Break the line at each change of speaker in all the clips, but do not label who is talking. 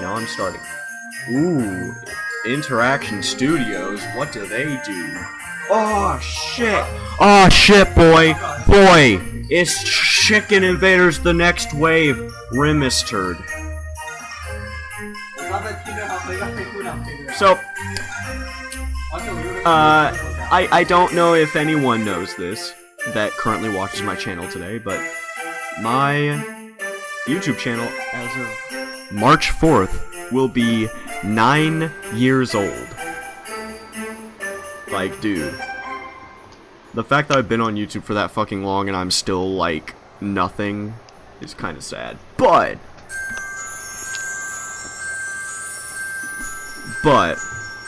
now I'm starting. Ooh, Interaction Studios, what do they do? Oh shit! Oh shit, boy! Boy! It's Chicken Invaders The Next Wave Remastered. So, I don't know if anyone knows this that currently watches my channel today, but my YouTube channel, as of March 4th, will be 9 years old. Like, dude. The fact that I've been on YouTube for that fucking long and I'm still, like, nothing is kind of sad. But,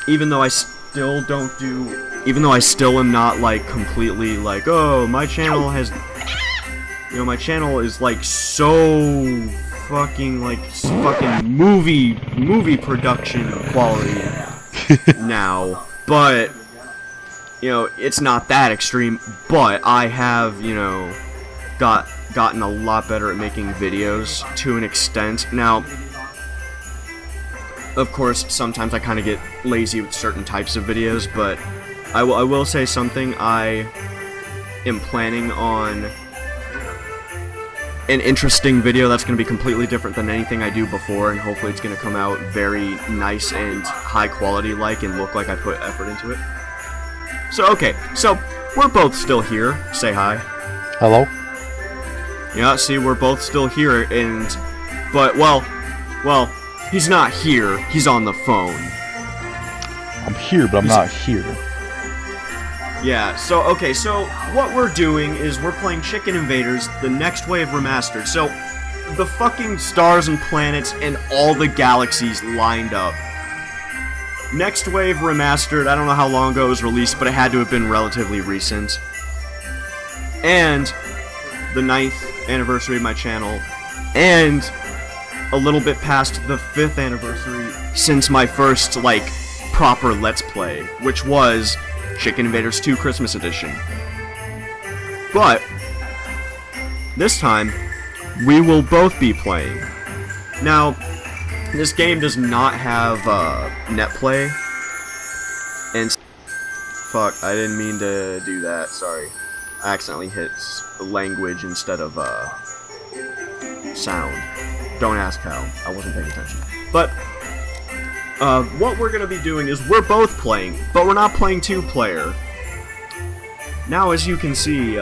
even though I still don't do, even though I still am not, like, completely, like, oh, my channel has, you know, my channel is, like, so fucking, like, fucking movie production quality now, but, you know, it's not that extreme, but I have, you know, gotten a lot better at making videos to an extent. Now, of course, sometimes I kind of get lazy with certain types of videos, but I will say something. I am planning on an interesting video that's going to be completely different than anything I do before, and hopefully it's going to come out very nice and high quality like and look like I put effort into it. So, okay, so we're both still here. Say hi.
Hello.
Yeah, see, we're both still here, but, well, he's not here, he's on the phone.
I'm here, but I'm not here.
Yeah, so, okay, so what we're doing is we're playing Chicken Invaders, The Next Wave Remastered. So, the fucking stars and planets and all the galaxies lined up. Next Wave Remastered, I don't know how long ago it was released, but it had to have been relatively recent. And the 9th anniversary of my channel, and a little bit past the 5th anniversary since my first, like, proper Let's Play, which was Chicken Invaders 2 Christmas Edition. But, this time, we will both be playing. Now, this game does not have net play, and fuck, I didn't mean to do that, sorry. I accidentally hit language instead of sound. Don't ask how, I wasn't paying attention. But, what we're gonna be doing is we're both playing, but we're not playing 2-player. Now, as you can see,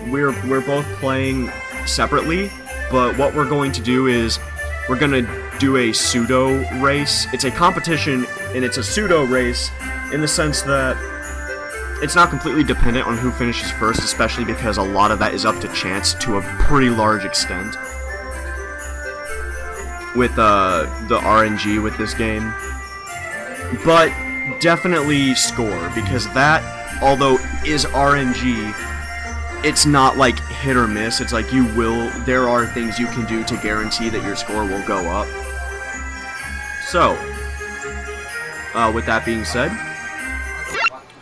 we're both playing separately, but what we're going to do is we're gonna do a pseudo race. It's a competition, and it's a pseudo race in the sense that it's not completely dependent on who finishes first, especially because a lot of that is up to chance to a pretty large extent with the RNG with this game. But definitely score, because that, although is RNG, it's not like hit or miss. It's like there are things you can do to guarantee that your score will go up. So, with that being said,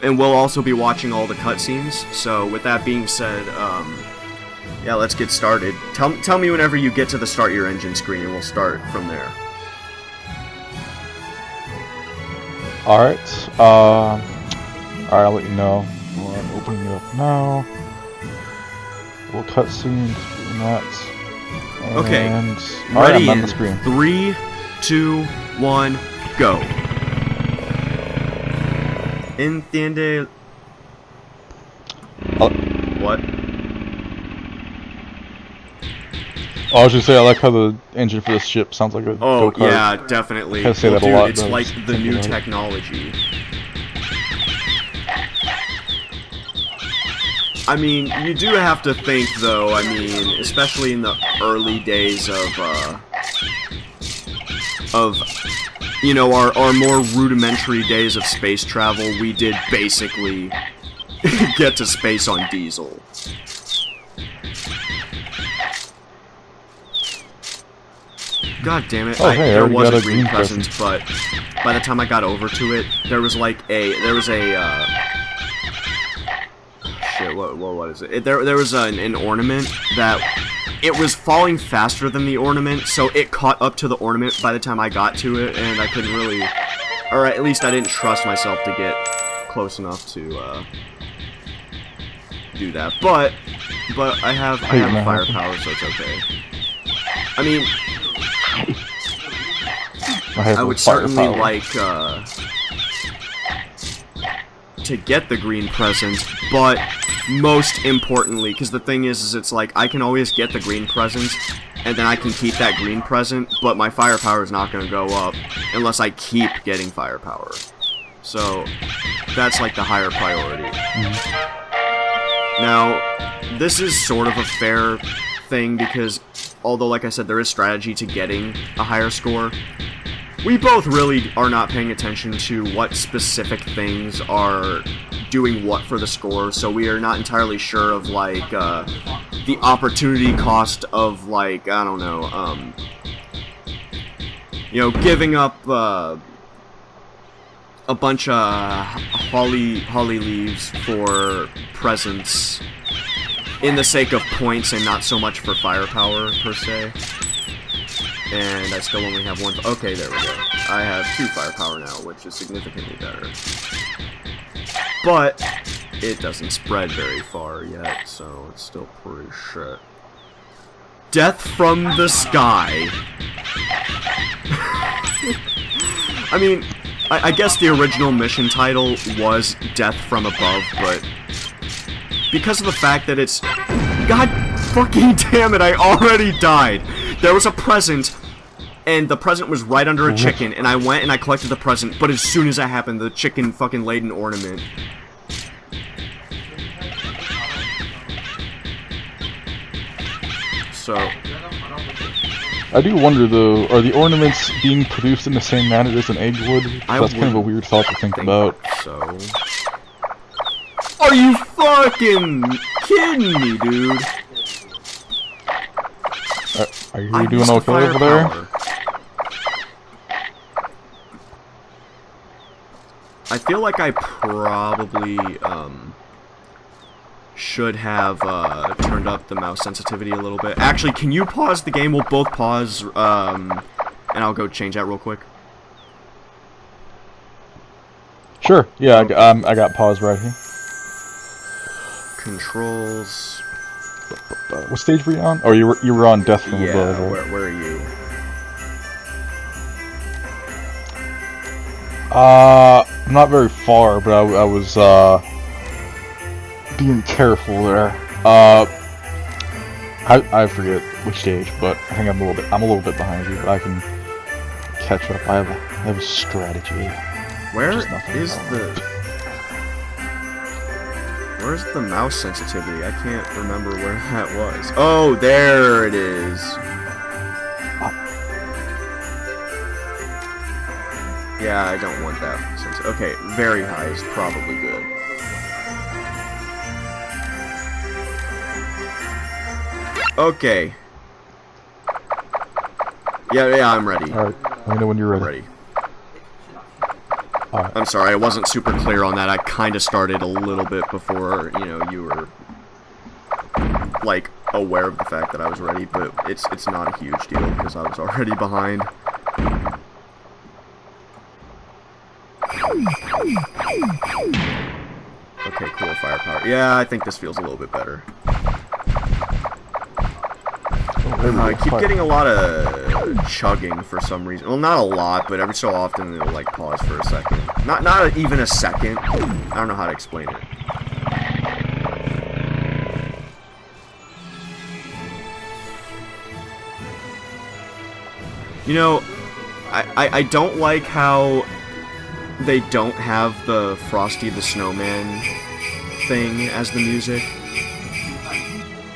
and we'll also be watching all the cutscenes, so with that being said, yeah, let's get started. Tell me whenever you get to the start your engine screen, and we'll start from there.
Alright, alright, I'll let you know. I'm opening it up now. Little cutscene, doing that. And,
okay,
alright,
ready
I'm on the
in
screen.
3, 2, 1, go. Entiende... What?
Oh, I was just say I like how the engine for this ship sounds like a go-kart.
Yeah, definitely.
I say that
dude,
a lot,
it's like the new technology. I mean, you do have to think, though, I mean, especially in the early days of you know, our more rudimentary days of space travel, we did basically get to space on diesel. God damn it,
oh, hey,
there was
got
a green presence, but by the time I got over to it, there was shit, what is it? There was an ornament that it was falling faster than the ornament, so it caught up to the ornament by the time I got to it, and I couldn't really, or at least I didn't trust myself to get close enough to do that. But I have firepower, so it's okay. I mean, I would certainly like to get the green present, but most importantly, because the thing is it's like I can always get the green present, and then I can keep that green present, but my firepower is not going to go up unless I keep getting firepower. So that's like the higher priority. Now, this is sort of a fair thing because although, like I said, there is strategy to getting a higher score, we both really are not paying attention to what specific things are doing what for the score, so we are not entirely sure of, like, the opportunity cost of, like, I don't know, you know, giving up, a bunch of holly leaves for presents in the sake of points and not so much for firepower, per se. And I still only have one. Okay, there we go. I have 2 firepower now, which is significantly better. But it doesn't spread very far yet, so it's still pretty shit. Death from the sky. I mean, I guess the original mission title was Death from Above, but because of the fact that it's... God fucking damn it, I already died. There was a present, and the present was right under a chicken, and I went and I collected the present, but as soon as that happened, the chicken fucking laid an ornament. So...
I do wonder, though, are the ornaments being produced in the same manner as an egg would? That's kind of a weird thought to think about.
So... Are you fucking kidding me, dude?
Are you doing okay over there?
I feel like I probably, should have, turned up the mouse sensitivity a little bit. Actually, can you pause the game? We'll both pause, and I'll go change that real quick.
Sure, yeah, okay. I got pause right here.
Controls.
What stage were you on? Oh, you were on Death from Above.
Yeah, where are you?
Not very far, but I was, being careful there. I forget which stage, but I think I'm a little bit behind you, but I can catch up. I have a strategy.
Where's the mouse sensitivity? I can't remember where that was. Oh, there it is. Yeah, I don't want that. Okay, very high is probably good. Okay. Yeah, I'm ready.
Alright, let me know when you're ready.
I'm ready. I'm sorry, I wasn't super clear on that. I kind of started a little bit before, you know, you were, like, aware of the fact that I was ready, but it's not a huge deal because I was already behind. Okay, cool, firepower. Yeah, I think this feels a little bit better. I keep getting a lot of chugging for some reason. Well, not a lot, but every so often it'll like pause for a second. Not even a second. I don't know how to explain it. You know, I don't like how they don't have the Frosty the Snowman thing as the music.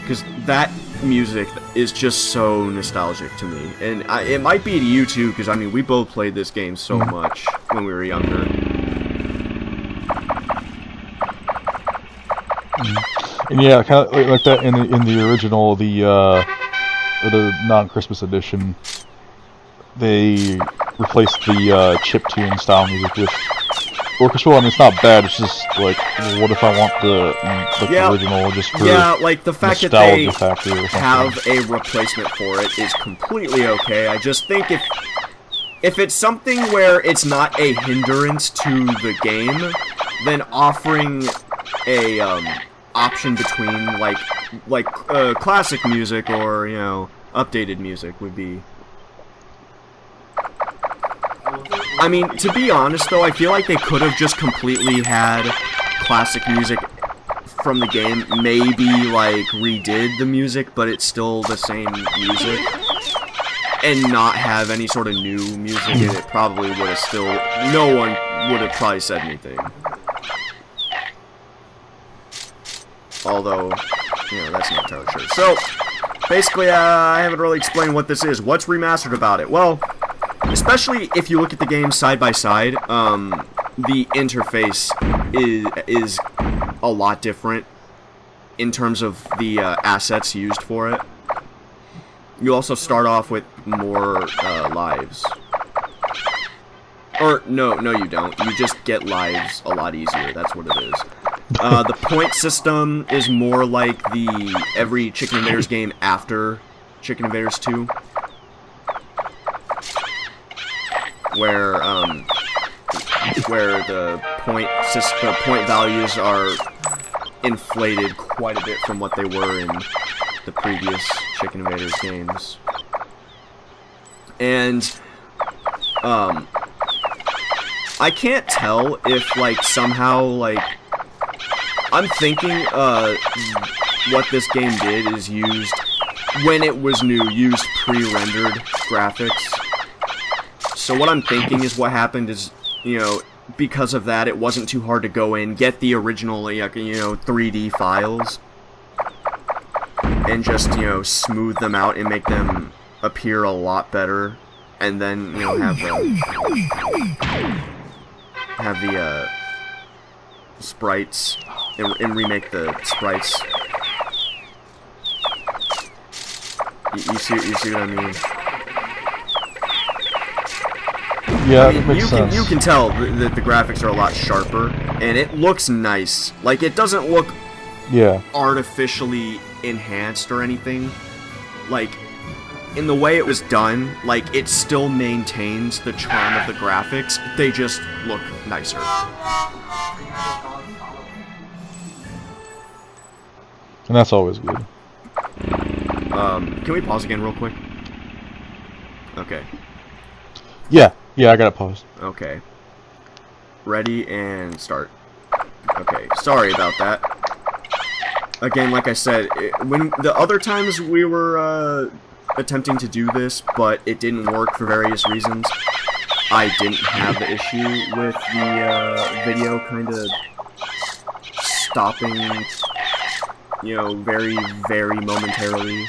Because that music is just so nostalgic to me, and it might be to you too, because I mean we both played this game so much when we were younger.
And yeah, kind of like that in the original, the non-Christmas edition, they replaced the chiptune style music with orchestral. I mean, it's not bad. It's just like, what if I want the original just for
like the fact that they
factor or
have a replacement for it is completely okay. I just think if it's something where it's not a hindrance to the game, then offering a option between like classic music or, you know, updated music would be. I mean, to be honest though, I feel like they could have just completely had classic music from the game, maybe like redid the music, but it's still the same music, and not have any sort of new music, and it probably would have still, no one would have probably said anything. Although, you know, that's not entirely sure. So, basically, I haven't really explained what this is. What's remastered about it? Well, especially if you look at the games side by side, the interface is a lot different in terms of the assets used for it. You also start off with more lives. Or, no you don't. You just get lives a lot easier. That's what it is. The point system is more like every Chicken Invaders game after Chicken Invaders 2. Where the point values are inflated quite a bit from what they were in the previous Chicken Invaders games. And I can't tell if like somehow like I'm thinking what this game did is used when it was new, used pre-rendered graphics. So what I'm thinking is what happened is, you know, because of that, it wasn't too hard to go in, get the original, you know, 3D files, and just, you know, smooth them out and make them appear a lot better, and then, you know, have the sprites, and remake the sprites. You see what I mean?
Yeah, that makes sense.
You can tell that the graphics are a lot sharper, and it looks nice. Like, it doesn't look artificially enhanced or anything. Like, in the way it was done, like, it still maintains the charm of the graphics. They just look nicer.
And that's always good.
Can we pause again real quick? Okay.
Yeah, I got it paused.
Okay. Ready and start. Okay, sorry about that. Again, like I said, when the other times we were attempting to do this, but it didn't work for various reasons, I didn't have the issue with the video kind of stopping, you know, very, very momentarily.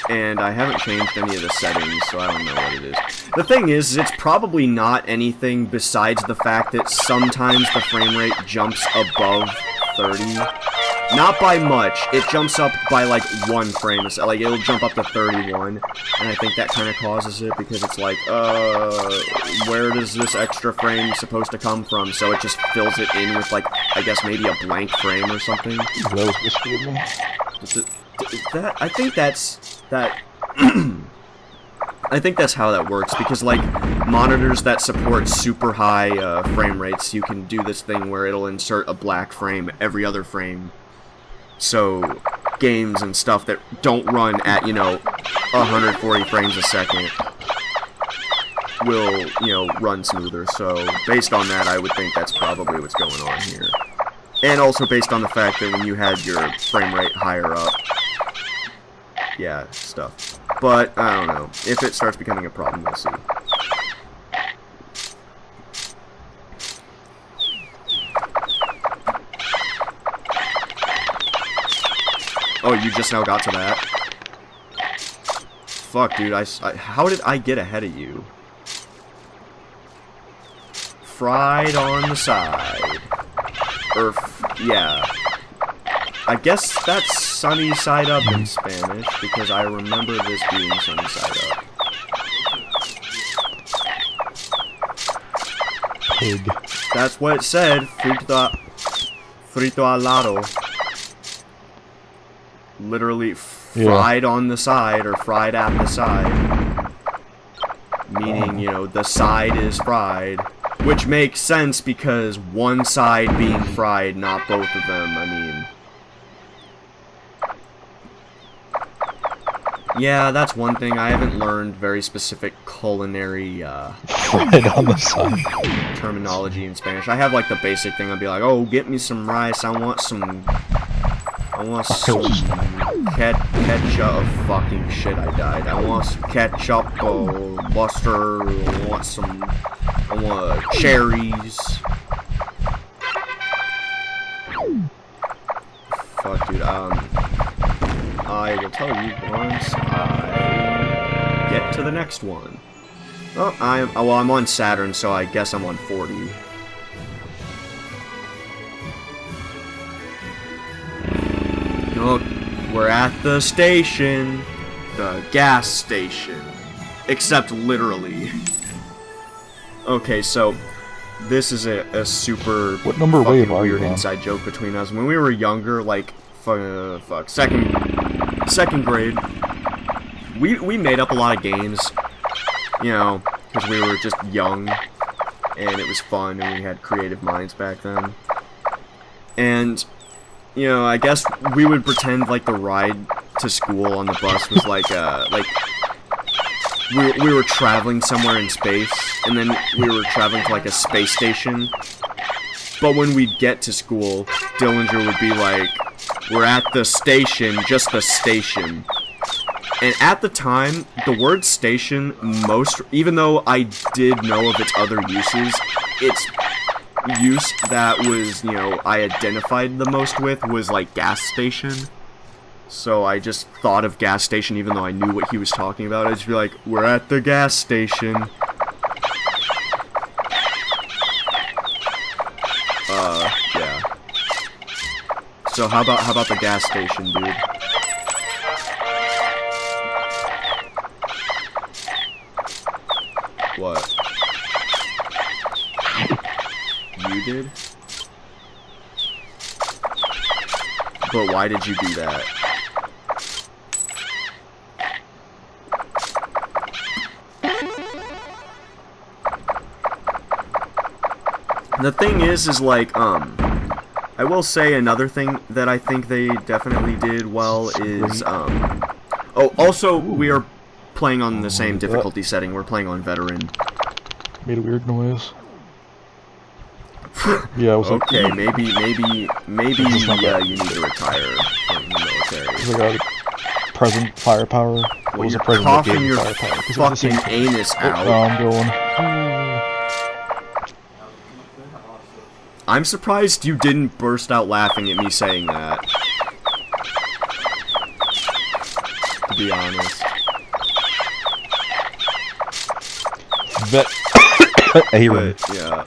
And I haven't changed any of the settings, so I don't know what it is. The thing is, it's probably not anything besides the fact that sometimes the frame rate jumps above 30. Not by much. It jumps up by, like, 1 frame. Like, it'll jump up to 31, and I think that kind of causes it, because it's like, where does this extra frame supposed to come from? So it just fills it in with, like, I guess maybe a blank frame or something. I think that's I think that's how that works, because like monitors that support super high frame rates, you can do this thing where it'll insert a black frame every other frame. So games and stuff that don't run at, you know, 140 frames a second will, you know, run smoother. So based on that, I would think that's probably what's going on here. And also based on the fact that when you had your frame rate higher up, yeah, stuff. But, I don't know. If it starts becoming a problem, we'll see. Oh, you just now got to that? Fuck, dude, how did I get ahead of you? Fried on the side. Yeah. I guess that's sunny side up in Spanish, because I remember this being sunny side up.
pig.
That's what it said. Frito al lado. Literally fried on the side, or fried at the side. Meaning, you know, the side is fried. Which makes sense because one side being fried, not both of them, I mean. Yeah, that's one thing. I haven't learned very specific culinary
Fried on the side.
terminology in Spanish. I have like the basic thing. I'd be like, oh, get me some rice. I want some ketchup. Fucking shit, I died. I want some ketchup or mustard. I want cherries. Fuck, dude. I will tell you once I get to the next one. Oh, I'm on Saturn, so I guess I'm on 40. Look, we're at the station. The gas station. Except literally. Okay, so this is a super
what number wave are you
weird
on?
inside joke between us. When we were younger, like second grade, we made up a lot of games, you know, because we were just young and it was fun and we had creative minds back then. And you know, I guess we would pretend like the ride to school on the bus was like we were traveling somewhere in space, and then we were traveling to like a space station. But when we'd get to school, Dillinger would be like, we're at the station, just the station. And at the time, the word station, even though I did know of its other uses, its use that was, you know, I identified the most with was like gas station. So I just thought of gas station even though I knew what he was talking about. I'd just be like, we're at the gas station. Yeah. So how about the gas station, dude? What? You did? But why did you do that? The thing is like, I will say another thing that I think they definitely did well is, oh, also, we are playing on the same difficulty setting. We're playing on Veteran.
Made a weird noise. Yeah, I was like,
okay, maybe you need to retire from the military.
I got present firepower.
Well, you're coughing your fucking anus out.
I'm going.
I'm surprised you didn't burst out laughing at me saying that. To be honest.
Aaron.
But, yeah.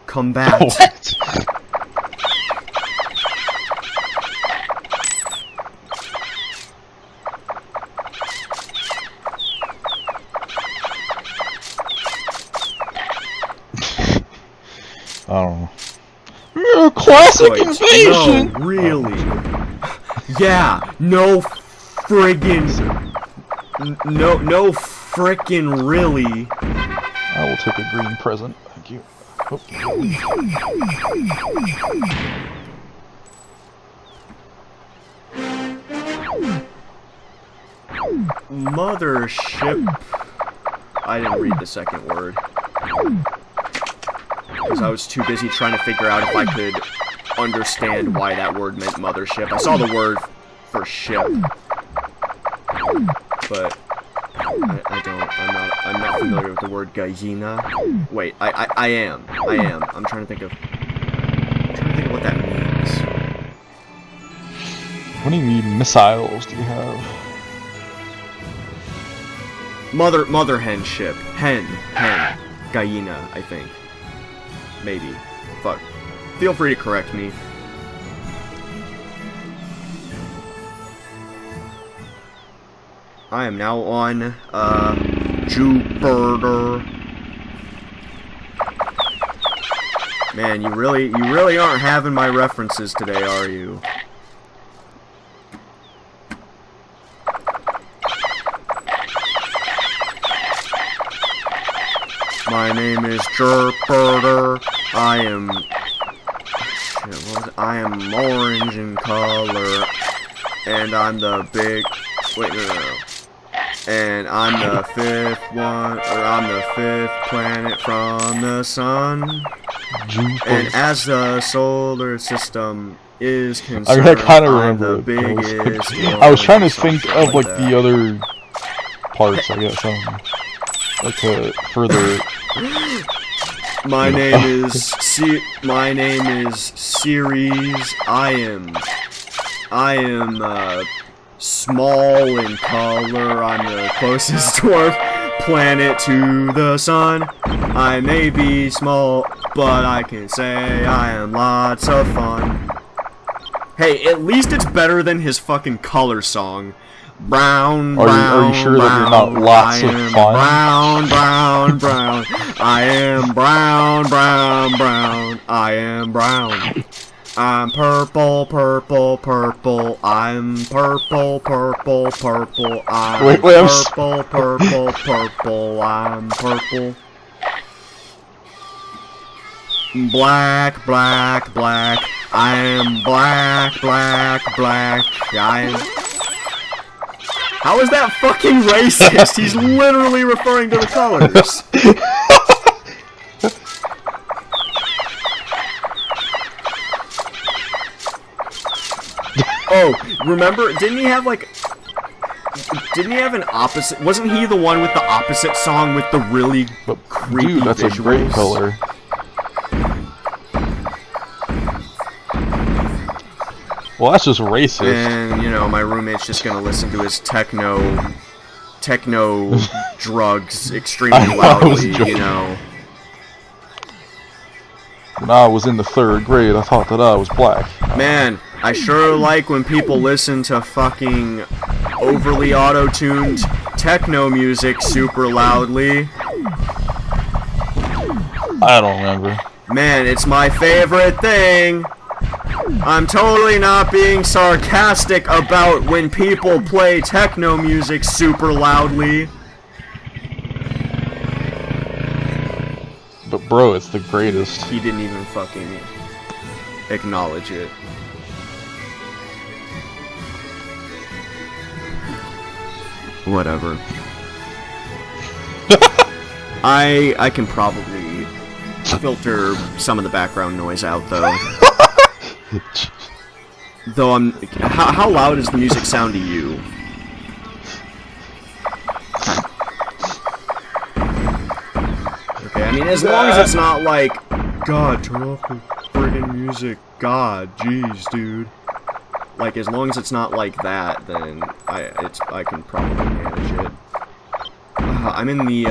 Combat.
What? I don't know. Classic invasion!
No, really? Yeah, no friggin' really.
I will take a green present. Thank you. Oh.
Mothership. I didn't read the second word. Because I was too busy trying to figure out if I could understand why that word meant mothership. I saw the word for ship. But I'm not familiar with the word gallina. Wait, I am. I'm trying to think of what that means.
How many missiles do you have?
Mother hen ship. Hen. Gallina, I think. Maybe. Fuck. Feel free to correct me. I am now on, Jupiter. Man, you really aren't having my references today, are you? My name is Jupiter. I am orange in color, and I'm the big. Wait, no. And I'm the fifth one, or I'm the fifth planet from the sun.
Jupiter.
And as the solar system is concerned,
I kind of
I'm
remember
the biggest.
I was trying to think of like the other parts. I guess like to further.
My name is Ceres. I am small in color. I'm the closest dwarf planet to the sun. I may be small, but I can say I am lots of fun. Hey, at least it's better than his fucking color song. Brown,
Are you sure that you're not lots of fun?
Brown. I am brown. I am brown. I'm purple. I'm purple. I'm purple. I'm purple. Black. I am black. I am. How is that fucking racist? He's literally referring to the colors. Oh, remember, didn't he have an opposite? Wasn't he the one with the opposite song with the really creepy
Dude, that's
visuals?
a great color. Well, that's just racist.
And, you know, my roommate's just gonna listen to his techno drugs extremely loudly, you know.
When I was in the 3rd grade, I thought that I was black.
Man, I sure like when people listen to fucking overly auto-tuned techno music super loudly.
I don't remember.
Man, it's my favorite thing. I'm totally not being sarcastic about when people play techno music super loudly.
But bro, it's the greatest.
He didn't even fucking acknowledge it. Whatever. I can probably filter some of the background noise out though. Though how loud does the music sound to you? Okay, I mean as long as it's not like, God, turn off the friggin' music. God, jeez, dude. Like as long as it's not like that, then I can probably manage it. I'm in the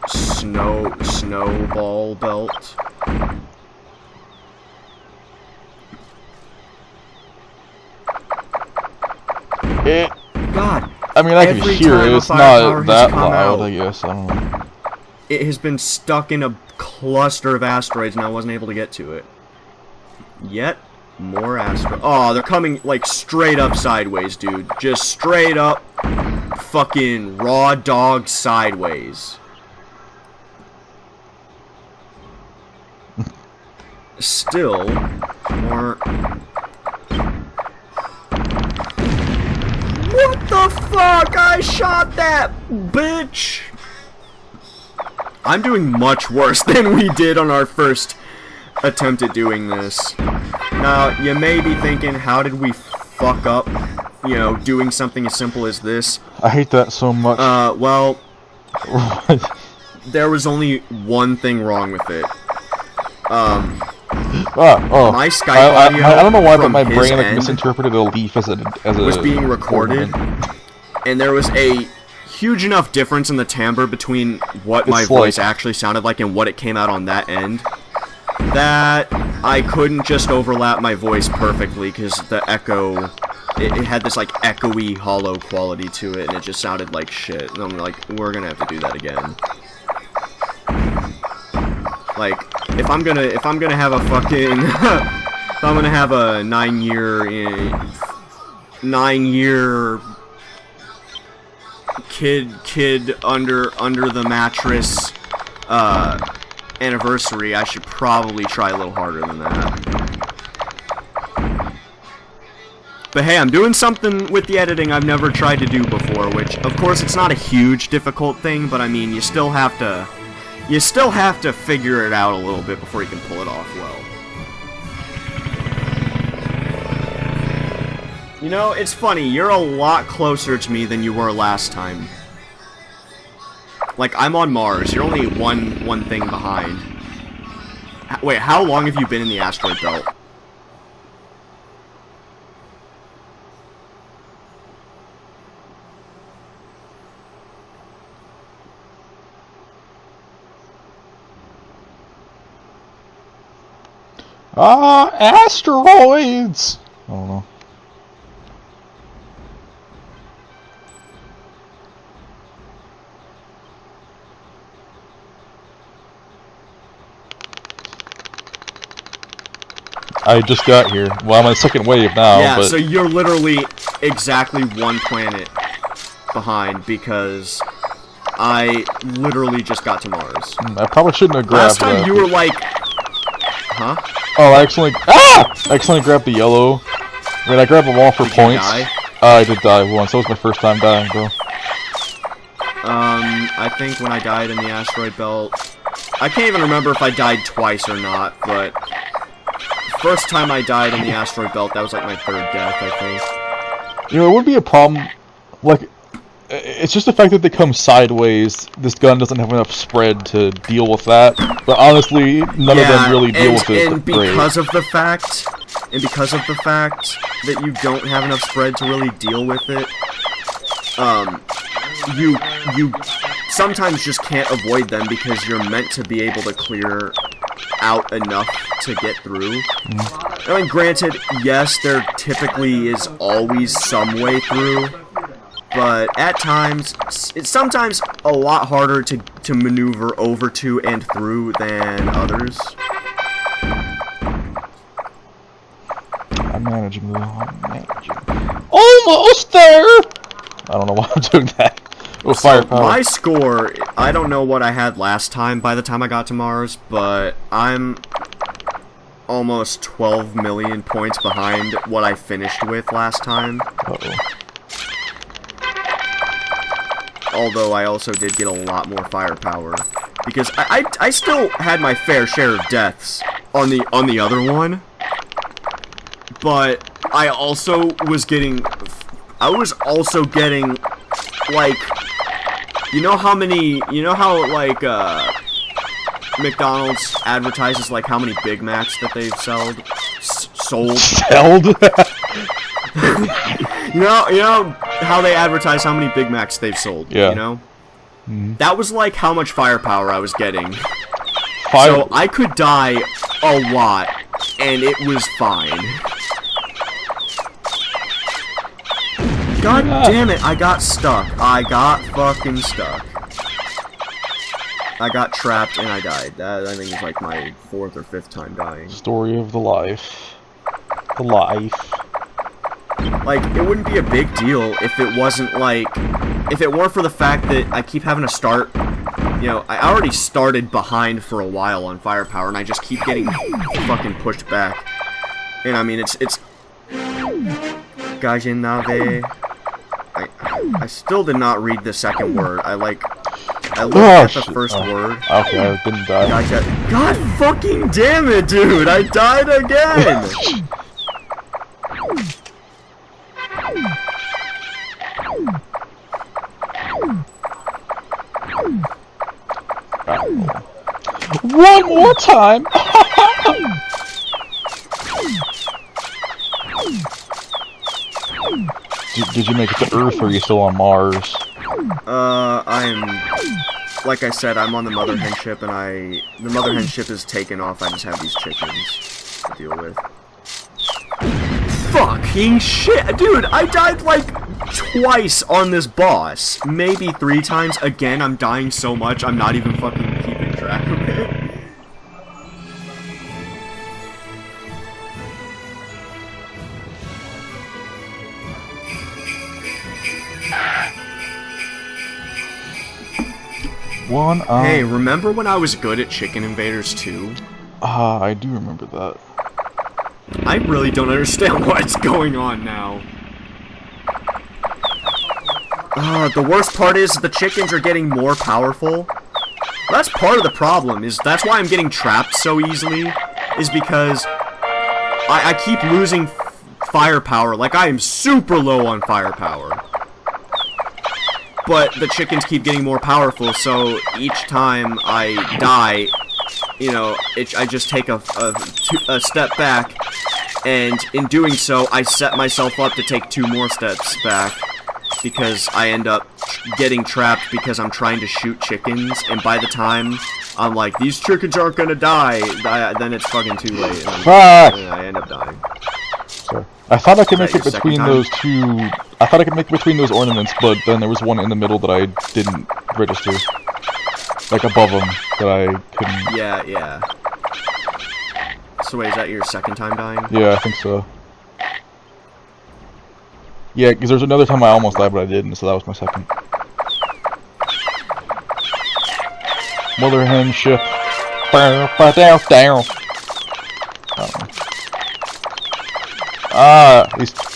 snowball belt. God.
I mean, I can hear it. It's not that loud, I guess. I don't know.
It has been stuck in a cluster of asteroids, and I wasn't able to get to it. Yet more asteroids. Oh, they're coming like straight up sideways, dude. Just straight up, fucking raw dog sideways. Still more. What the fuck? I shot that bitch! I'm doing much worse than we did on our first attempt at doing this. Now, you may be thinking, how did we fuck up, you know, doing something as simple as this?
I hate that so much.
Well, there was only one thing wrong with it. My Skype audio
I don't know why, but
from
my
his
brain like
end
misinterpreted a leaf as a
was being recorded, and there was a huge enough difference in the timbre between what my voice actually sounded like and what it came out on that end that I couldn't just overlap my voice perfectly because the echo it had this like echoey, hollow quality to it, and it just sounded like shit. And I'm like, we're gonna have to do that again. Like, if I'm gonna have a fucking, if I'm gonna have a 9-year kid under the mattress anniversary, I should probably try a little harder than that. But hey, I'm doing something with the editing I've never tried to do before, which, of course, it's not a huge difficult thing, but I mean, you still have to figure it out a little bit before you can pull it off well. You know, it's funny, you're a lot closer to me than you were last time. Like, I'm on Mars, you're only one thing behind. Wait, how long have you been in the asteroid belt?
Asteroids! I don't know. I just got here. Well, I'm on the second wave now,
yeah,
but...
so you're literally exactly one planet behind, because I literally just got to Mars.
I probably shouldn't have grabbed that.
Last time you were like... Huh?
Oh, I accidentally grabbed the yellow. Wait, I grabbed them all for points.
Die?
I did die once. That was my first time dying, bro.
I think when I died in the asteroid belt... I can't even remember if I died twice or not, but... First time I died in the asteroid belt, that was like my third death, I think.
You know, it would be a problem, like, it's just the fact that they come sideways. This gun doesn't have enough spread to deal with that. But honestly, none of them really deal with it.
And because of the fact that you don't have enough spread to really deal with it, you sometimes just can't avoid them because you're meant to be able to clear out enough to get through. I mean, granted, yes, there typically is always some way through, but at times, it's sometimes a lot harder to maneuver over to and through than others.
I'm managing though. I'm managing. Almost there! I don't know why I'm doing that. Oh, firepower.
My score, I don't know what I had last time by the time I got to Mars, but I'm almost 12 million points behind what I finished with last time.
Uh-oh.
Although I also did get a lot more firepower, because I still had my fair share of deaths on the other one, but I was also getting like, you know how like McDonald's advertises like how many Big Macs that they've sold? You know how they advertise how many Big Macs they've sold,
yeah.
You know? That was like how much firepower I was getting. So I could die a lot, and it was fine. God damn it, I got stuck. I got fucking stuck. I got trapped and I died. That, I think, is like my 4th or 5th time dying.
Story of the life. The life.
Like, it wouldn't be a big deal if it wasn't like... If it weren't for the fact that I keep having to start... You know, I already started behind for a while on firepower, and I just keep getting fucking pushed back. And I mean, it's... Gajinave... I still did not read the second word. I looked at the first word.
Okay, I didn't die.
God fucking damn it, dude! I died again!
One more time! Did you make it to Earth, or are you still on Mars?
Like I said, I'm on the mother hen ship, and the mother hen ship is taken off. I just have these chickens to deal with. Fucking shit! Dude, I died like twice on this boss. Maybe 3 times. Again, I'm dying so much, I'm not even fucking keeping track of it.
Hey,
remember when I was good at Chicken Invaders 2?
I do remember that.
I really don't understand what's going on now. The worst part is the chickens are getting more powerful. That's part of the problem, that's why I'm getting trapped so easily, is because I keep losing firepower. Like, I am super low on firepower. But the chickens keep getting more powerful, so each time I die, you know, I just take a step back, and in doing so, I set myself up to take 2 more steps back, because I end up getting trapped because I'm trying to shoot chickens, and by the time I'm like, these chickens aren't gonna die, then it's fucking too late.
Fuck!
And I end up dying.
Sorry. I thought I could make it
your
between
second
those two. I thought I could make it between those ornaments, but then there was one in the middle that I didn't register. Like above them, that I couldn't.
Yeah. So wait, is that your second time dying?
Yeah, I think so. Yeah, because there's another time I almost died, but I didn't, so that was my second. Mother hen ship. Down.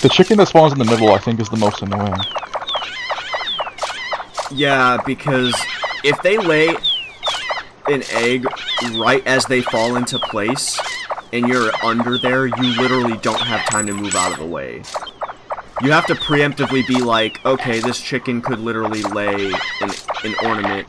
The chicken that spawns in the middle, I think, is the most annoying.
Yeah, because if they lay an egg right as they fall into place, and you're under there, you literally don't have time to move out of the way. You have to preemptively be like, okay, this chicken could literally lay an ornament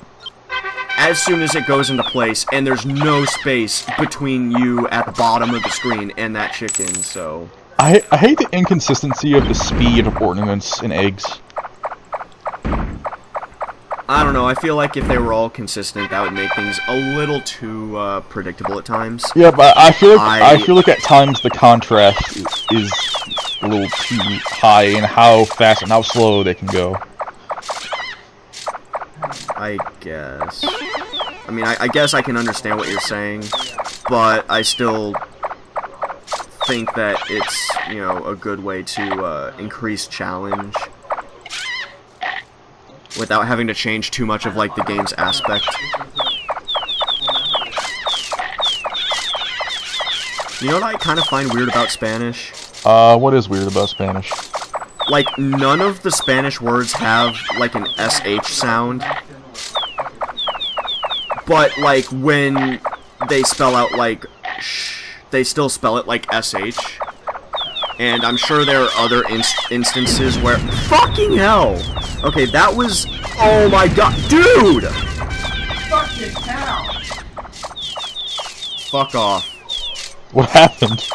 as soon as it goes into place, and there's no space between you at the bottom of the screen and that chicken, so...
I hate the inconsistency of the speed of ornaments and eggs.
I don't know, I feel like if they were all consistent, that would make things a little too predictable at times.
Yeah, but I feel like at times the contrast is a little too high in how fast and how slow they can go.
I guess. I mean, I guess I can understand what you're saying, but I still think that it's, you know, a good way to increase challenge without having to change too much of, like, the game's aspect. You know what I kind of find weird about Spanish?
What is weird about Spanish?
Like, none of the Spanish words have, like, an SH sound. But, like, when they spell out, like, sh, they still spell it like SH. And I'm sure there are other instances where... Fucking hell! Okay, that was... Oh my god, dude!
Fucking hell!
Fuck off.
What happened?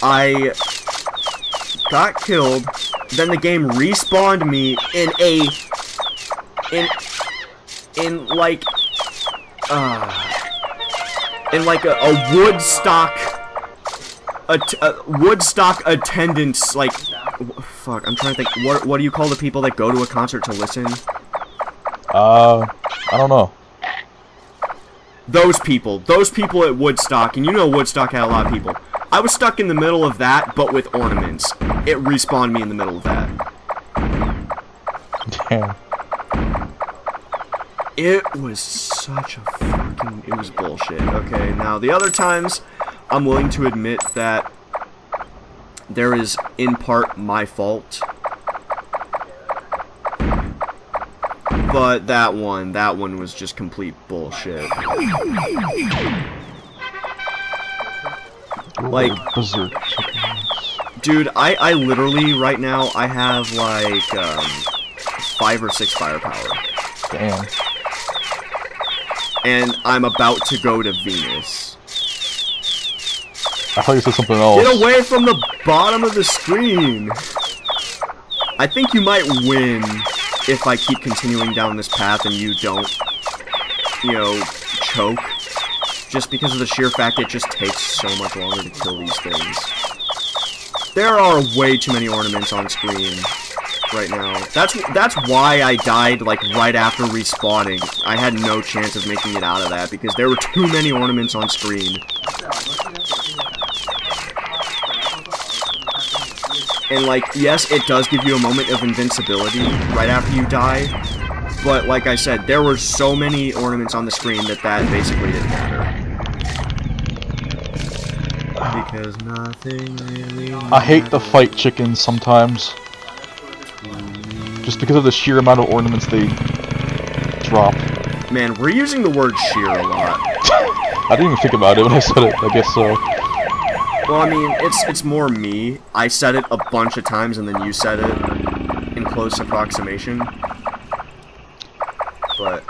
I got killed, then the game respawned me in like a Woodstock attendance, like, fuck, I'm trying to think, what do you call the people that go to a concert to listen?
I don't know.
Those people at Woodstock, and you know Woodstock had a lot of people. I was stuck in the middle of that, but with ornaments. It respawned me in the middle of that.
Damn.
It was such a fucking... It was bullshit. Okay, now the other times, I'm willing to admit that there is, in part, my fault. But that one was just complete bullshit. Like, dude, I literally, right now, I have, like, 5 or 6 firepower.
Damn.
And I'm about to go to Venus.
I thought you said something else.
Get away from the bottom of the screen! I think you might win if I keep continuing down this path and you don't, you know, choke. just because of the sheer fact it just takes so much longer to kill these things. There are way too many ornaments on screen right now. That's why I died, like, right after respawning. I had no chance of making it out of that, because there were too many ornaments on screen. And, like, yes, it does give you a moment of invincibility right after you die, but, like I said, there were so many ornaments on the screen that basically didn't matter. Because nothing really matters.
I hate to fight chickens sometimes. Just because of the sheer amount of ornaments they drop.
Man, we're using the word sheer a lot.
I didn't even think about it when I said it, I guess so.
Well, I mean, it's more me. I said it a bunch of times and then you said it in close approximation. But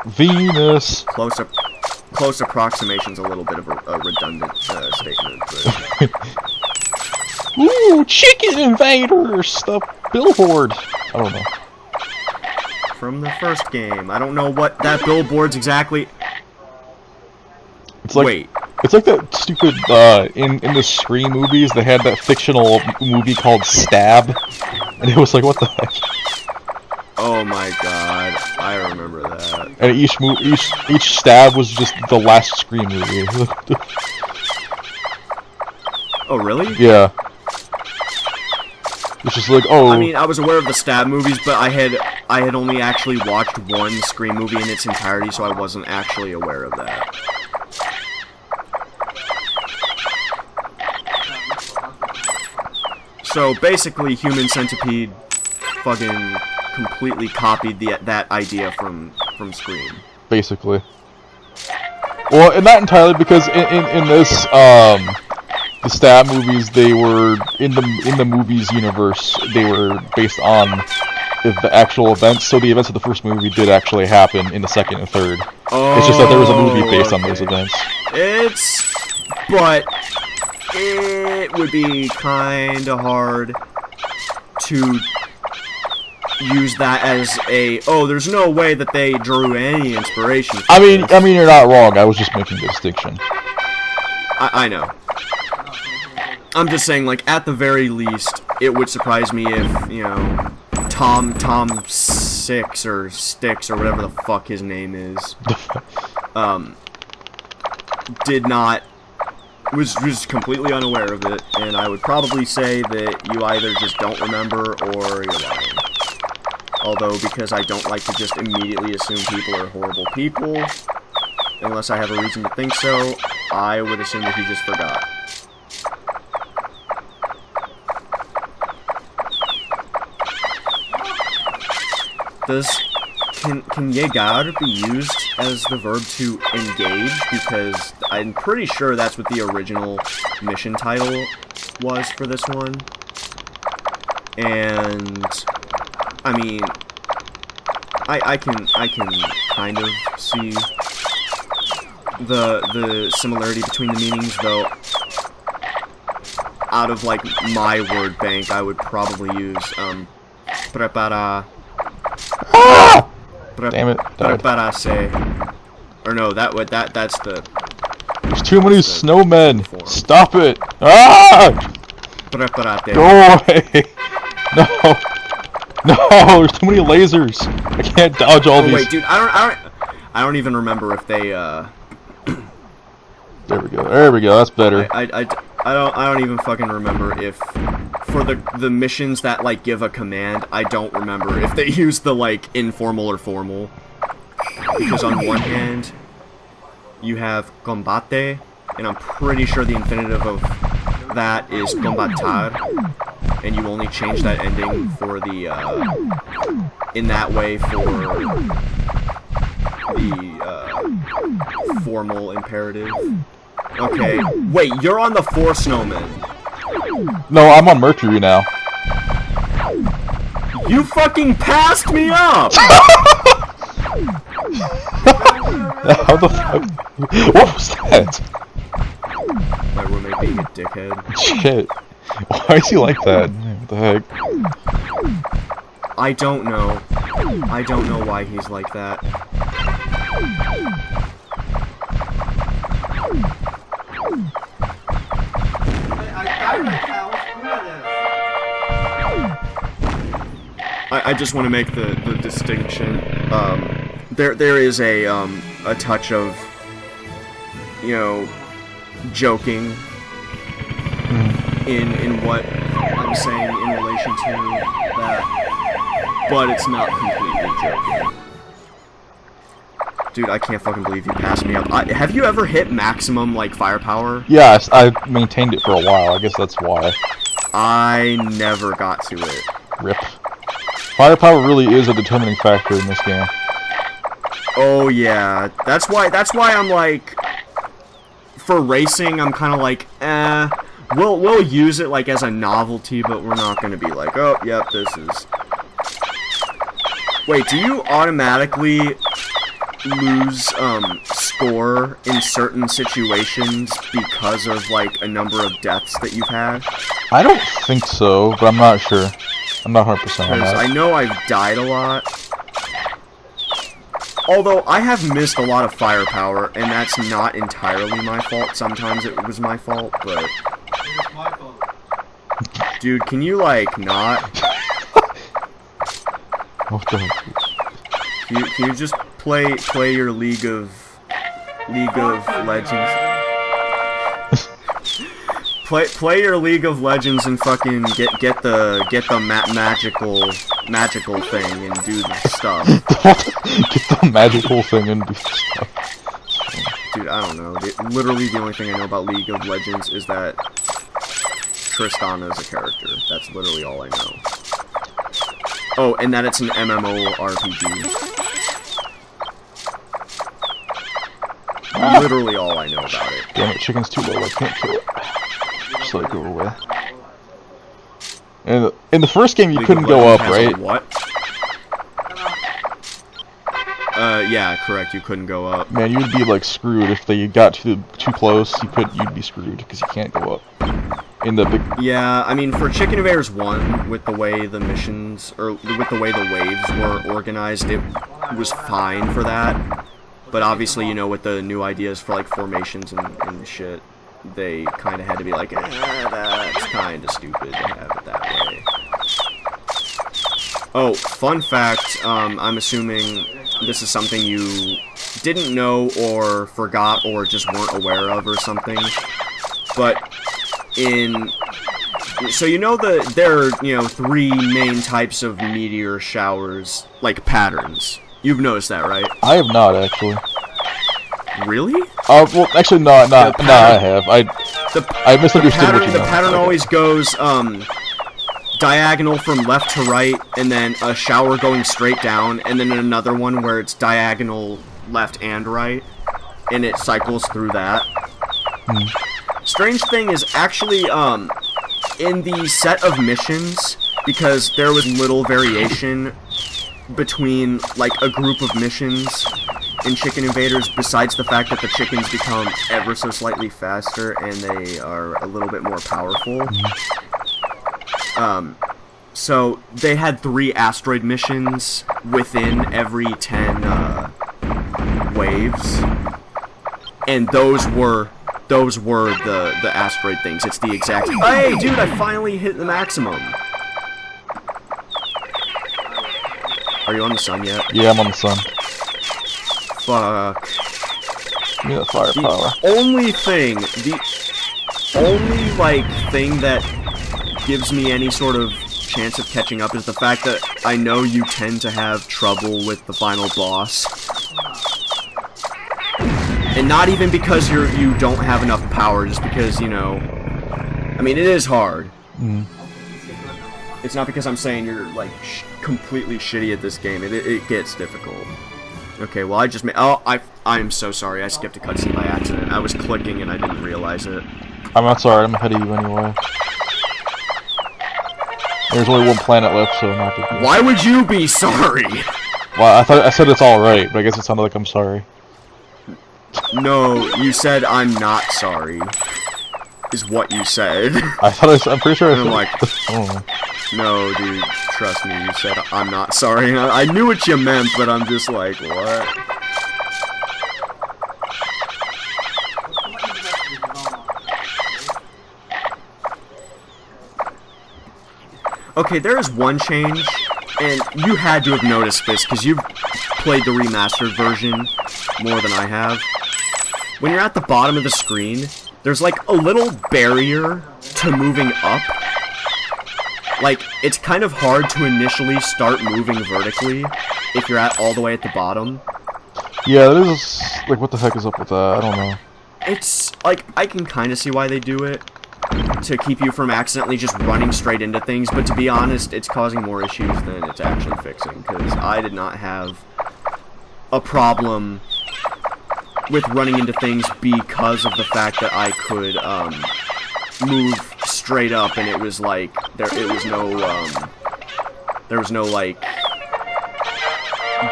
Venus.
Close approximation's a little bit of a redundant statement, but...
Ooh, Chicken Invaders! The billboard! I don't know.
From the first game. I don't know what that billboard's exactly...
It's like,
Wait.
It's like that stupid, in the Scream movies, they had that fictional movie called Stab. And it was like, what the heck?
Oh my god, I remember that.
And each stab was just the last Scream movie.
Oh, really?
Yeah. It's just like, oh...
I mean, I was aware of the stab movies, but I had only actually watched one Scream movie in its entirety, so I wasn't actually aware of that. So basically, Human Centipede fucking completely copied that idea from Scream.
Basically. Well, and not entirely, because in this, the stab movies, they were, in the movies universe, they were based on the actual events, so the events of the first movie did actually happen in the second and third.
Oh,
it's just that there was a movie based on those events.
But it would be kinda hard to use that as there's no way that they drew any inspiration from this.
I mean, you're not wrong, I was just making the distinction.
I know. I'm just saying, like, at the very least, it would surprise me if, you know, Tom Six or Sticks or whatever the fuck his name is, was completely unaware of it, and I would probably say that you either just don't remember or you're lying. Although, because I don't like to just immediately assume people are horrible people, unless I have a reason to think so, I would assume that he just forgot. Can llegar be used as the verb to engage? Because I'm pretty sure that's what the original mission title was for this one. And I mean, I can kind of see the similarity between the meanings, though. Out of like my word bank, I would probably use prepara.
Ah! Damn it!
Prepararse. Or no, that's the.
There's too many snowmen. Stop it! Ah!
Preparate.
Go away! No! No! There's too many lasers. I can't dodge all these.
Wait, dude, I don't even remember if they
There we go. There we go. That's better.
I don't even fucking remember if for the missions that like give a command, I don't remember if they use the like informal or formal. Because on one hand, you have combate, and I'm pretty sure the infinitive of that is combatar, and you only change that ending for the in that way for the formal imperative. Okay, wait, you're on the 4 snowmen.
No, I'm on Mercury now.
You fucking passed me up!
How the fuck? What was that?
My roommate being a dickhead.
Shit. Why is he like that? What the heck?
I don't know. I don't know why he's like that. I just want to make the distinction. There is a touch of, joking in what I'm saying in relation to that, but it's not completely joking. Dude, I can't fucking believe you passed me up. Have you ever hit maximum, like, firepower?
Yes, I maintained it for a while. I guess that's why. I
never got to it.
Rip. Firepower really is a determining factor in this game.
Oh yeah, that's why I'm like, for racing, I'm kind of like, we'll use it like as a novelty, but we're not gonna be like, oh, yep, this is. Wait, do you automatically lose score in certain situations because of like a number of deaths that you've had?
I don't think so, but I'm not sure. I'm not 100% on that.
Because I know I've died a lot. Although I have missed a lot of firepower, and that's not entirely my fault. Sometimes it was my fault, but
It's my fault.
dude, can you like not?
What the heck?
Can you just play your League of Legends? Play your League of Legends and fucking get the magical thing and do the stuff.
Get the magical thing and do stuff.
Dude, I don't know. Literally the only thing I know about League of Legends is that Tristana is a character. That's literally all I know. Oh, and that it's an MMORPG. Literally all I know about it.
Damn it, chicken's too low. I can't kill it. Just let it go away. And in the first game, you
League
couldn't
of
go
Legends
up,
has a
right?
what? Yeah, correct. You couldn't go up.
Man, you'd be like screwed if they got too close. You'd be screwed because you can't go up. In the big.
Yeah, I mean, for Chicken Invaders 1, with the way the missions, or with the way the waves were organized, it was fine for that. But obviously, with the new ideas for, like, formations and shit, they kind of had to be like, that's kind of stupid to have it that way. Oh, fun fact, I'm assuming this is something you didn't know or forgot or just weren't aware of or something, but so there are, 3 main types of meteor showers, like patterns. You've noticed that, right?
I have not, actually.
Really?
Well, actually, no, I have. I misunderstood what you meant.
The pattern always goes, diagonal from left to right, and then a shower going straight down, and then another one where it's diagonal left and right, and it cycles through that. Strange thing is, actually, in the set of missions, because there was little variation between, like, a group of missions in Chicken Invaders, besides the fact that the chickens become ever so slightly faster and they are a little bit more powerful. So they had 3 asteroid missions within every 10 waves, and those were the asteroid things. It's the exact. Hey, dude! I finally hit the maximum. Are you on the sun yet?
Yeah, I'm on the sun.
Fuck.
Give me the firepower.
The only thing that gives me any sort of chance of catching up is the fact that I know you tend to have trouble with the final boss. And not even because you don't have enough power, just because, I mean, it is hard. It's not because I'm saying you're, like, completely shitty at this game. It gets difficult. Okay, well, I just made... Oh, I'm so sorry. I skipped a cutscene by accident. I was clicking and I didn't realize it.
I'm not sorry. I'm ahead of you anyway. There's only 1 planet left, so I'm not too good.
Why would you be sorry?
Well, I said it's alright, but I guess it sounded like I'm sorry.
No, you said I'm not sorry. Is what you said.
I'm pretty sure I said...
I'm like...
Oh.
No, dude, trust me, you said I'm not sorry. And I knew what you meant, but I'm just like, what? Okay, there is one change, and you had to have noticed this, because you've played the remastered version more than I have. When you're at the bottom of the screen, there's like a little barrier to moving up. Like, it's kind of hard to initially start moving vertically if you're all the way at the bottom.
Yeah, that is, like, what the heck is up with that? I don't know.
It's, like, I can kind of see why they do it, to keep you from accidentally just running straight into things, but to be honest, it's causing more issues than it's actually fixing, because I did not have a problem with running into things because of the fact that I could, move straight up, and it was like, there was no, like,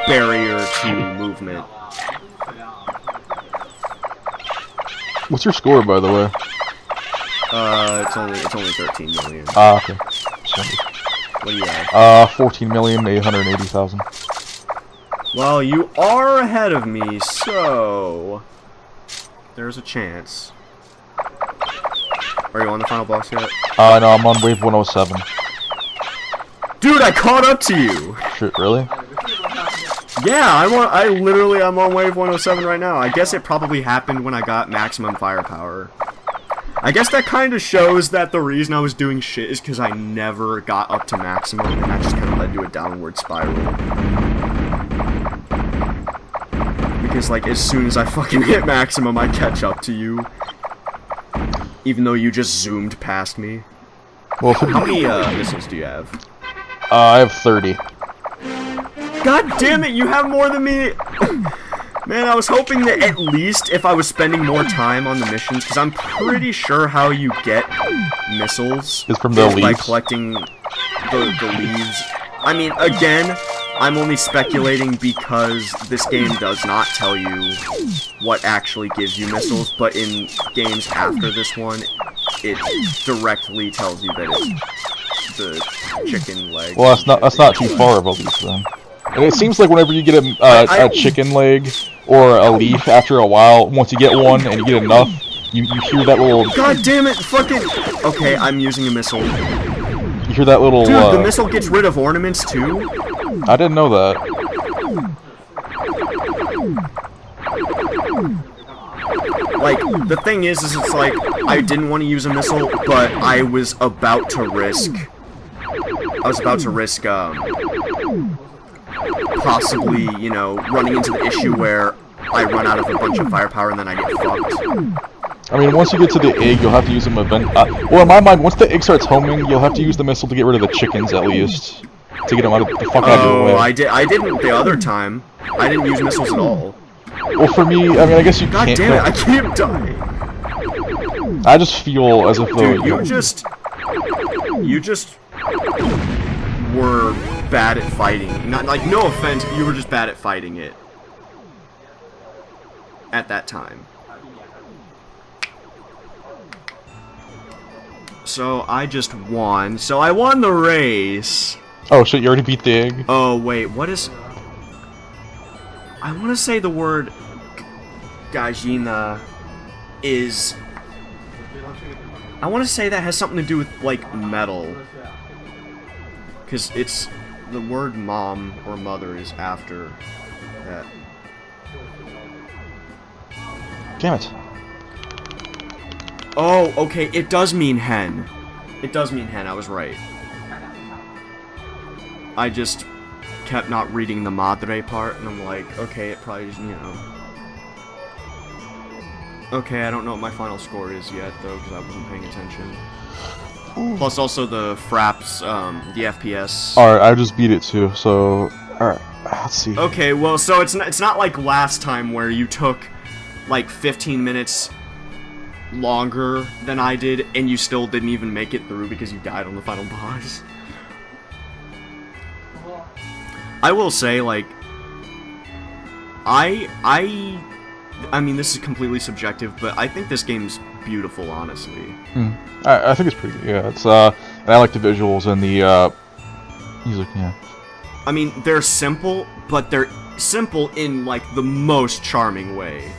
barrier to movement.
What's your score, by the way?
It's only 13 million.
Ah, okay.
What do you have?
14,880,000.
Well, you are ahead of me, so there's a chance. Are you on the final boss yet?
No, I'm on wave 107.
Dude, I caught up to you!
Shit, really?
Yeah, I'm on wave 107 right now. I guess it probably happened when I got maximum firepower. I guess that kind of shows that the reason I was doing shit is because I never got up to maximum, and that just kind of led to a downward spiral. Because, like, as soon as I fucking hit maximum, I catch up to you. Even though you just zoomed past me.
Well,
how many missiles do you have?
I have 30.
God damn it, you have more than me! Man, I was hoping that at least if I was spending more time on the missions, because I'm pretty sure how you get missiles
is from the leaves.
By collecting the leaves. I mean, again, I'm only speculating because this game does not tell you what actually gives you missiles, but in games after this one, it directly tells you that it's the chicken leg.
Well, that's not too far of a leaf then. And it seems like whenever you get a chicken leg or a leaf, after a while, once you get one and you get enough, you hear that little...
God damn it, fucking... Okay, I'm using a missile.
You hear that little...
Dude, the missile gets rid of ornaments too?
I didn't know that.
Like, the thing is it's like, I didn't want to use a missile, but I was about to risk... possibly, you know, running into the issue where I run out of a bunch of firepower and then I get fucked.
I mean, once you get to the egg, you'll have to use them well, in my mind, once the egg starts homing, you'll have to use the missile to get rid of the chickens, at least. To get them out of the fuck out of your way.
Oh, I didn't the other time. I didn't use missiles at all.
Well, for me, I mean, I guess you
God
can't...
damn it, I keep dying.
I just feel as if though...
Dude, you just were bad at fighting. Not, like, no offense, you were just bad at fighting it. At that time. So, I just won. So, I won the race.
Oh shit, you already beat the egg?
Oh, wait, what is... I want to say the word... Gajina is... I want to say that has something to do with, like, metal. Because it's... The word mom or mother is after that.
Damn it.
Oh, okay, it does mean hen. It does mean hen, I was right. I just kept not reading the madre part, and I'm like, okay, it probably just, you know. Okay, I don't know what my final score is yet, though, because I wasn't paying attention. Plus, also the fraps, the FPS.
Alright, I just beat it too, so... Alright, let's see.
Okay, well, so it's not like last time where you took, like, 15 minutes longer than I did, and you still didn't even make it through because you died on the final boss. I will say, like, I mean, this is completely subjective, but I think this game's beautiful, honestly.
I think it's pretty good, yeah. It's, and I like the visuals and the, music, yeah.
I mean, they're simple, but they're simple in, like, the most charming way.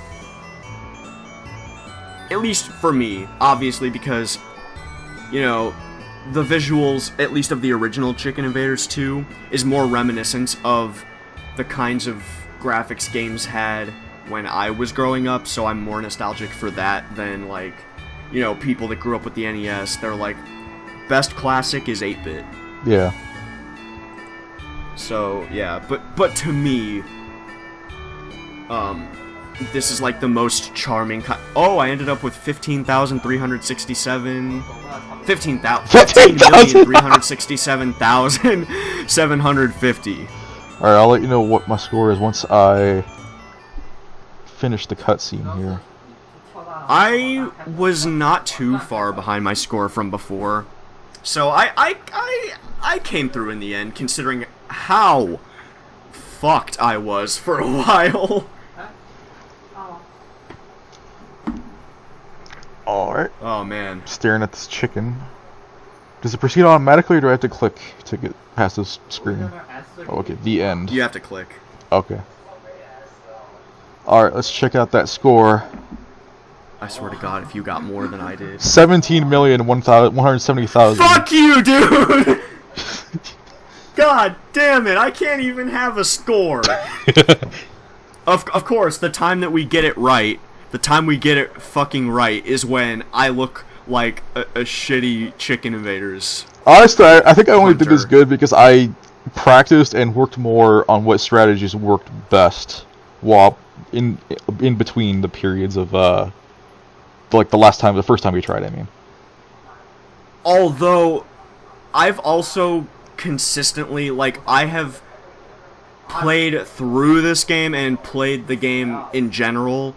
At least for me, obviously, because, you know, the visuals, at least of the original Chicken Invaders 2, is more reminiscent of the kinds of graphics games had when I was growing up, so I'm more nostalgic for that than, like, you know, people that grew up with the NES. They're like, best classic is 8-bit.
Yeah.
So, yeah, but to me, this is like the most charming oh, I ended up with 15,367... 15,367,750.
Alright, I'll let you know what my score is once I finish the cutscene here.
I was not too far behind my score from before, so I came through in the end, considering how fucked I was for a while.
Alright.
Oh man.
Staring at this chicken. Does it proceed automatically, or do I have to click to get past this screen? Oh, okay, the end.
You have to click.
Okay. Alright, let's check out that score.
I swear to God, if you got more than I did.
17,170,000.
Fuck you, dude! God damn it, I can't even have a score. Of course, the time that we get it right, the time we get it fucking right, is when I look like a shitty Chicken Invaders.
Honestly, I think I only did this
hunter.
good because I practiced and worked more on what strategies worked best while in between the periods of like the first time we tried, I mean.
Although, I've also consistently, like, I have played through this game and played the game in general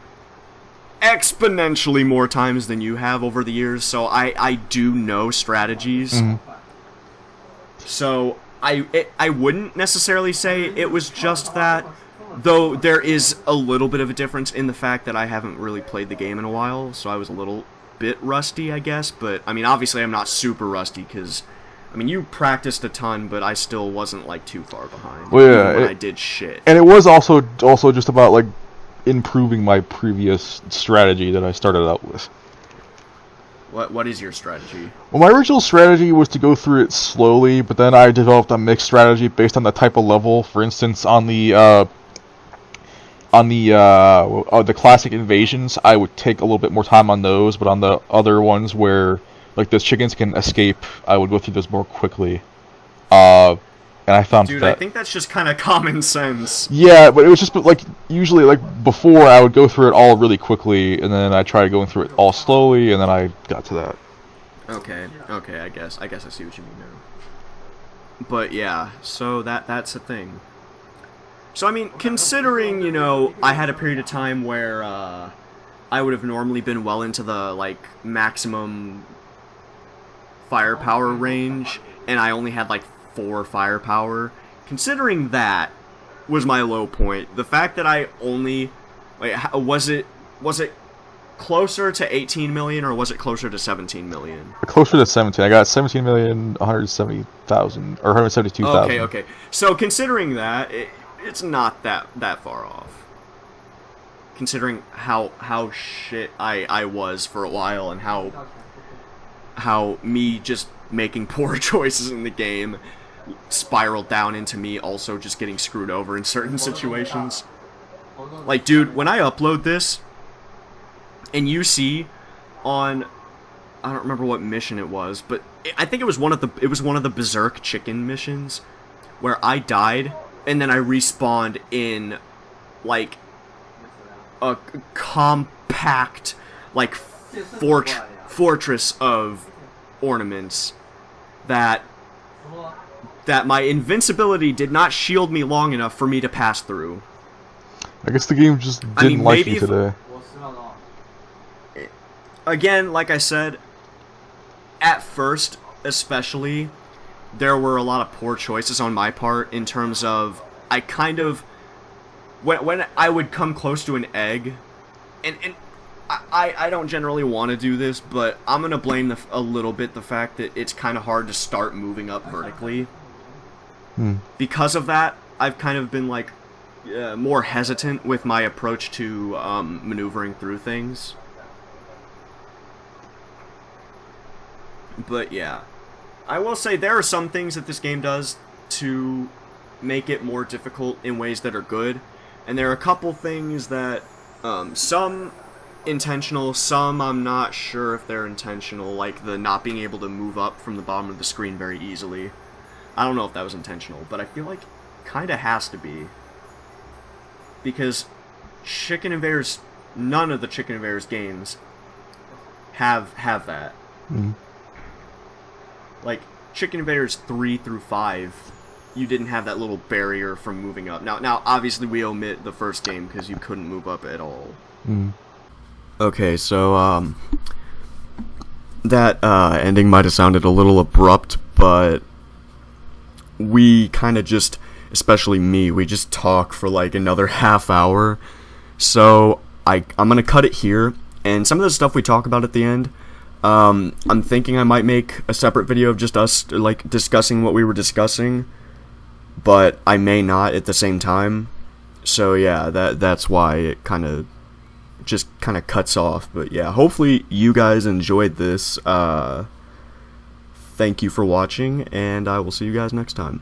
exponentially more times than you have over the years, so I do know strategies.
Mm-hmm.
So, I wouldn't necessarily say it was just that, though there is a little bit of a difference in the fact that I haven't really played the game in a while, so I was a little bit rusty, I guess, but, I mean, obviously I'm not super rusty, because, I mean, you practiced a ton, but I still wasn't, like, too far behind.
Well, yeah,
even when I did shit.
And it was also just about, like, improving my previous strategy that I started out with.
What is your strategy?
Well, my original strategy was to go through it slowly, but then I developed a mixed strategy based on the type of level. For instance, on the classic invasions, I would take a little bit more time on those, but on the other ones where, like, the chickens can escape, I would go through those more quickly. And I found
Dude,
that...
I think that's just kind of common sense.
Yeah, but it was just, like, usually, like, before I would go through it all really quickly, and then I tried going through it all slowly, and then I got to that.
Okay, I guess I see what you mean now. But yeah, so that's a thing. So I mean, considering, you know, I had a period of time where I would have normally been well into the, like, maximum firepower range, and I only had, like, 4 firepower. Considering that was my low point. The fact that I only... Wait, was it closer to 18 million, or was it closer to 17 million?
Closer to 17. I got 17,170,000, or 172,000.
Okay. So considering that, it's not that far off. Considering how shit I was for a while, and how me just making poor choices in the game spiraled down into me also just getting screwed over in certain situations. Like, dude, when I upload this, and you see on, I don't remember what mission it was, but I think it was one of the Berserk chicken missions where I died and then I respawned in, like, a compact, like, fortress of ornaments that my invincibility did not shield me long enough for me to pass through.
I guess the game just didn't like me today.
Again, like I said, at first, especially, there were a lot of poor choices on my part in terms of, I kind of, when I would come close to an egg, and I don't generally want to do this, but I'm going to blame a little bit the fact that it's kind of hard to start moving up vertically. Because of that, I've kind of been, like, more hesitant with my approach to maneuvering through things. But yeah. I will say there are some things that this game does to make it more difficult in ways that are good, and there are a couple things that, some intentional, some I'm not sure if they're intentional, like the not being able to move up from the bottom of the screen very easily. I don't know if that was intentional, but I feel like kinda has to be. Because Chicken Invaders, none of the Chicken Invaders games have that.
Mm.
Like, Chicken Invaders 3 through 5, you didn't have that little barrier from moving up. Now obviously we omit the first game because you couldn't move up at all.
Mm.
Okay, so, that, ending might have sounded a little abrupt, but we kind of just, especially me, we just talk for like another half hour. So, I'm gonna cut it here, and some of the stuff we talk about at the end, I'm thinking I might make a separate video of just us, like, discussing what we were discussing, but I may not at the same time. So yeah, that's why it just kind of cuts off. But yeah, hopefully you guys enjoyed this. Thank you for watching, and I will see you guys next time.